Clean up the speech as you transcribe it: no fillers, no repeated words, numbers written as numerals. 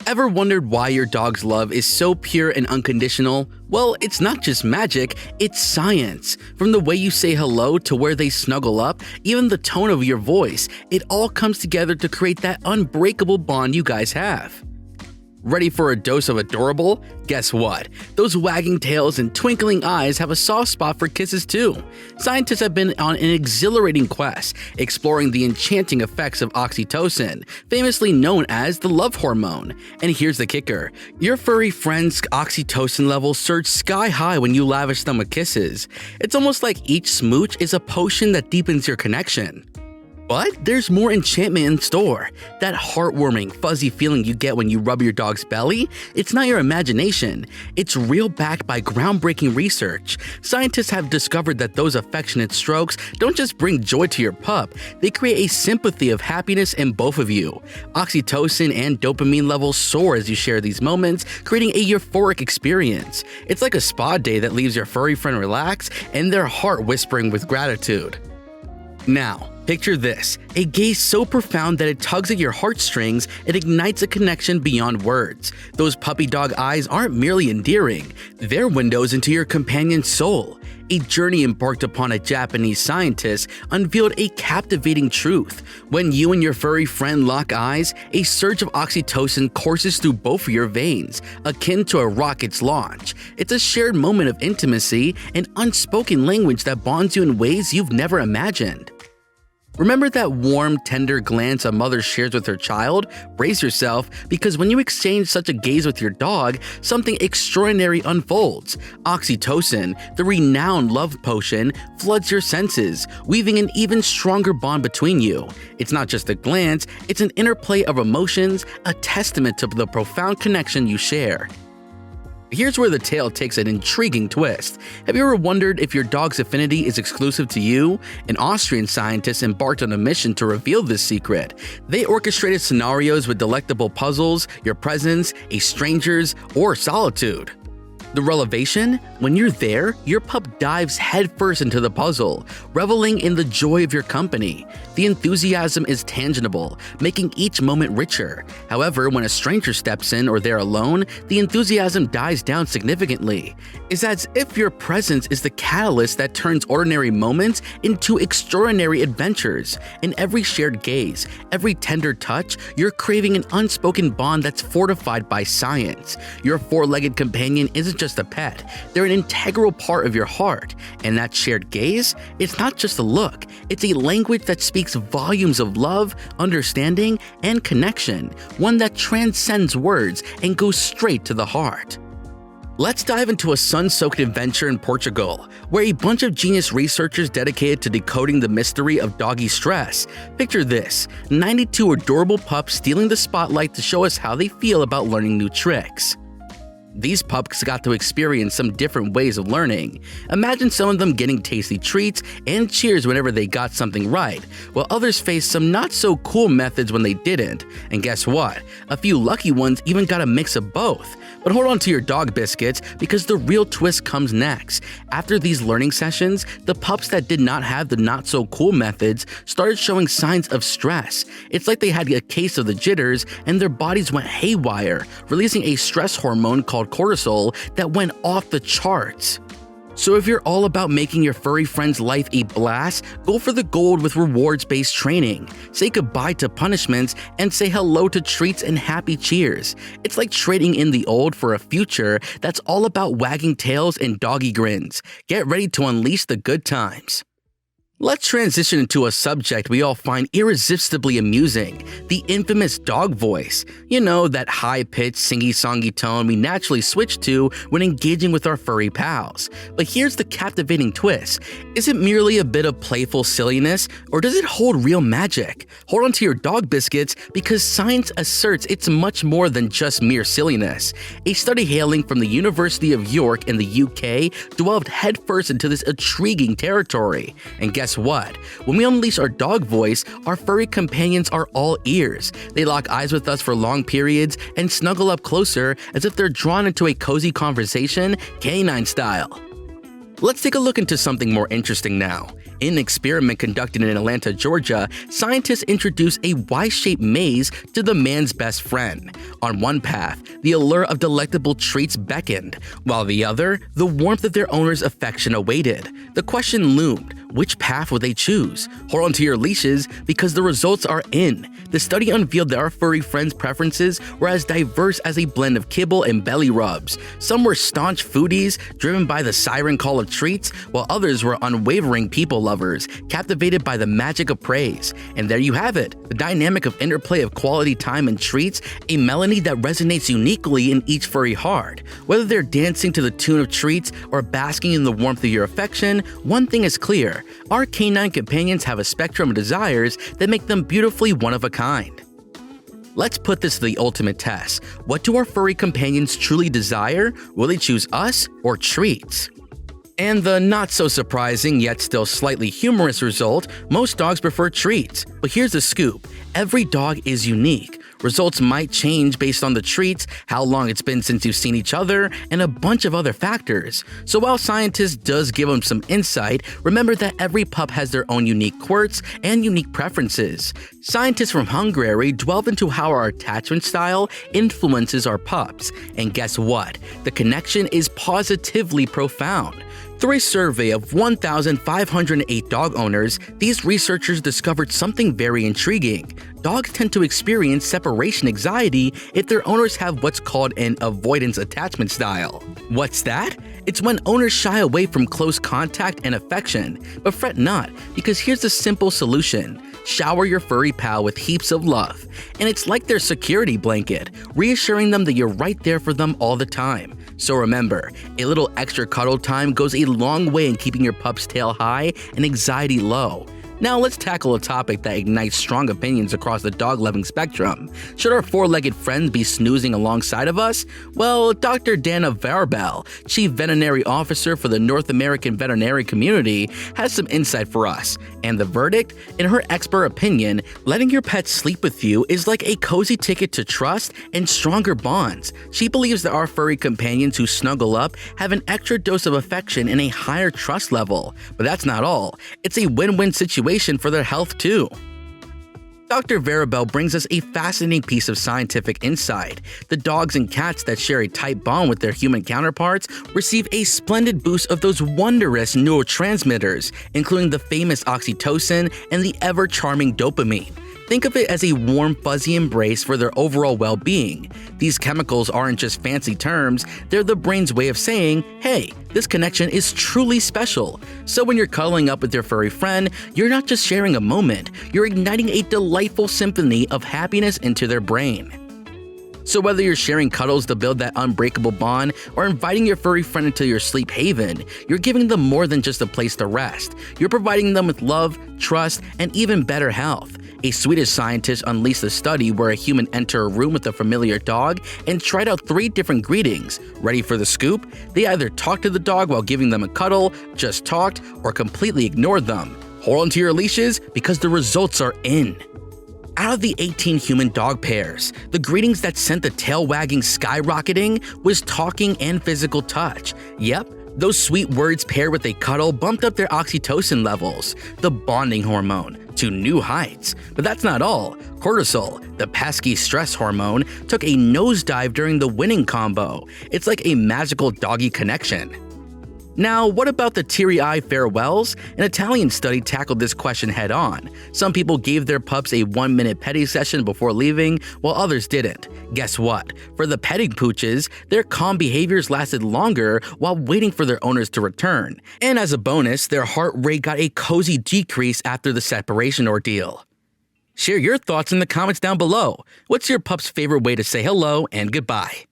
Ever wondered why your dog's love is so pure and unconditional? Well, it's not just magic, it's science. From the way you say hello to where they snuggle up, even the tone of your voice, it all comes together to create that unbreakable bond you guys have. Ready for a dose of adorable? Guess what? Those wagging tails and twinkling eyes have a soft spot for kisses too. Scientists have been on an exhilarating quest, exploring the enchanting effects of oxytocin, famously known as the love hormone. And here's the kicker. Your furry friend's oxytocin levels surge sky high when you lavish them with kisses. It's almost like each smooch is a potion that deepens your connection. But there's more enchantment in store. That heartwarming, fuzzy feeling you get when you rub your dog's belly, it's not your imagination. It's real, backed by groundbreaking research. Scientists have discovered that those affectionate strokes don't just bring joy to your pup, they create a sympathy of happiness in both of you. Oxytocin and dopamine levels soar as you share these moments, creating a euphoric experience. It's like a spa day that leaves your furry friend relaxed and their heart whispering with gratitude. Now, picture this, a gaze so profound that it tugs at your heartstrings and ignites a connection beyond words. Those puppy dog eyes aren't merely endearing, they're windows into your companion's soul. A journey embarked upon a Japanese scientist unveiled a captivating truth. When you and your furry friend lock eyes, a surge of oxytocin courses through both of your veins, akin to a rocket's launch. It's a shared moment of intimacy, an unspoken language that bonds you in ways you've never imagined. Remember that warm, tender glance a mother shares with her child? Brace yourself, because when you exchange such a gaze with your dog, something extraordinary unfolds. Oxytocin, the renowned love potion, floods your senses, weaving an even stronger bond between you. It's not just a glance, it's an interplay of emotions, a testament to the profound connection you share. Here's where the tale takes an intriguing twist. Have you ever wondered if your dog's affinity is exclusive to you? An Austrian scientist embarked on a mission to reveal this secret. They orchestrated scenarios with delectable puzzles, your presence, a stranger's, or solitude. The revelation? When you're there, your pup dives headfirst into the puzzle, reveling in the joy of your company. The enthusiasm is tangible, making each moment richer. However, when a stranger steps in or they're alone, the enthusiasm dies down significantly. It's as if your presence is the catalyst that turns ordinary moments into extraordinary adventures. In every shared gaze, every tender touch, you're craving an unspoken bond that's fortified by science. Your four-legged companion isn't just a pet, they're an integral part of your heart. And that shared gaze, it's not just a look, it's a language that speaks volumes of love, understanding, and connection, one that transcends words and goes straight to the heart. Let's dive into a sun-soaked adventure in Portugal, where a bunch of genius researchers dedicated to decoding the mystery of doggy stress. Picture this, 92 adorable pups stealing the spotlight to show us how they feel about learning new tricks. These pups got to experience some different ways of learning. Imagine some of them getting tasty treats and cheers whenever they got something right, while others faced some not so cool methods when they didn't. And guess what? A few lucky ones even got a mix of both. But hold on to your dog biscuits, because the real twist comes next. After these learning sessions, the pups that did not have the not so cool methods started showing signs of stress. It's like they had a case of the jitters and their bodies went haywire, releasing a stress hormone called cortisol that went off the charts. So if you're all about making your furry friend's life a blast, go for the gold with rewards-based training. Say goodbye to punishments and say hello to treats and happy cheers. It's like trading in the old for a future that's all about wagging tails and doggy grins. Get ready to unleash the good times. Let's transition into a subject we all find irresistibly amusing, the infamous dog voice. You know, that high-pitched, singy-songy tone we naturally switch to when engaging with our furry pals. But here's the captivating twist. Is it merely a bit of playful silliness, or does it hold real magic? Hold on to your dog biscuits, because science asserts it's much more than just mere silliness. A study hailing from the University of York in the UK delved headfirst into this intriguing territory. And guess what? When we unleash our dog voice, our furry companions are all ears. They lock eyes with us for long periods and snuggle up closer as if they're drawn into a cozy conversation, canine style. Let's take a look into something more interesting now. In an experiment conducted in Atlanta, Georgia, scientists introduced a Y-shaped maze to the man's best friend. On one path, the allure of delectable treats beckoned, while the other, the warmth of their owner's affection awaited. The question loomed, which path would they choose? Hold on to your leashes because the results are in. The study unveiled that our furry friends' preferences were as diverse as a blend of kibble and belly rubs. Some were staunch foodies, driven by the siren call of treats, while others were unwavering people lovers, captivated by the magic of praise. And there you have it, the dynamic of interplay of quality time and treats, a melody that resonates uniquely in each furry heart. Whether they're dancing to the tune of treats or basking in the warmth of your affection, one thing is clear. Our canine companions have a spectrum of desires that make them beautifully one of a kind. Let's put this to the ultimate test. What do our furry companions truly desire? Will they choose us or treats? And the not so surprising yet still slightly humorous result, most dogs prefer treats. But here's the scoop, every dog is unique. Results might change based on the treats, how long it's been since you've seen each other, and a bunch of other factors. So while scientists does give them some insight, remember that every pup has their own unique quirks and unique preferences. Scientists from Hungary delve into how our attachment style influences our pups. And guess what? The connection is positively profound. Through a survey of 1,508 dog owners, these researchers discovered something very intriguing. Dogs tend to experience separation anxiety if their owners have what's called an avoidance attachment style. What's that? It's when owners shy away from close contact and affection. But fret not, because here's a simple solution. Shower your furry pal with heaps of love. And it's like their security blanket, reassuring them that you're right there for them all the time. So remember, a little extra cuddle time goes a long way in keeping your pup's tail high and anxiety low. Now let's tackle a topic that ignites strong opinions across the dog-loving spectrum. Should our four-legged friends be snoozing alongside of us? Well, Dr. Dana Verabel, Chief Veterinary Officer for the North American veterinary community, has some insight for us. And the verdict? In her expert opinion, letting your pet sleep with you is like a cozy ticket to trust and stronger bonds. She believes that our furry companions who snuggle up have an extra dose of affection and a higher trust level. But that's not all. It's a win-win situation for their health too. Dr. Verabel brings us a fascinating piece of scientific insight. The dogs and cats that share a tight bond with their human counterparts receive a splendid boost of those wondrous neurotransmitters, including the famous oxytocin and the ever-charming dopamine. Think of it as a warm, fuzzy embrace for their overall well-being. These chemicals aren't just fancy terms, they're the brain's way of saying, hey, this connection is truly special. So when you're cuddling up with your furry friend, you're not just sharing a moment, you're igniting a delightful symphony of happiness into their brain. So whether you're sharing cuddles to build that unbreakable bond or inviting your furry friend into your sleep haven, you're giving them more than just a place to rest. You're providing them with love, trust, and even better health. A Swedish scientist unleashed a study where a human entered a room with a familiar dog and tried out 3 different greetings. Ready for the scoop? They either talked to the dog while giving them a cuddle, just talked, or completely ignored them. Hold on to your leashes because the results are in. Out of the 18 human dog pairs, the greetings that sent the tail wagging skyrocketing was talking and physical touch. Yep, those sweet words paired with a cuddle bumped up their oxytocin levels, the bonding hormone, to new heights. But that's not all. Cortisol, the pesky stress hormone, took a nosedive during the winning combo. It's like a magical doggy connection. Now, what about the teary-eyed farewells? An Italian study tackled this question head-on. Some people gave their pups a 1-minute petting session before leaving, while others didn't. Guess what? For the petting pooches, their calm behaviors lasted longer while waiting for their owners to return. And as a bonus, their heart rate got a cozy decrease after the separation ordeal. Share your thoughts in the comments down below. What's your pup's favorite way to say hello and goodbye?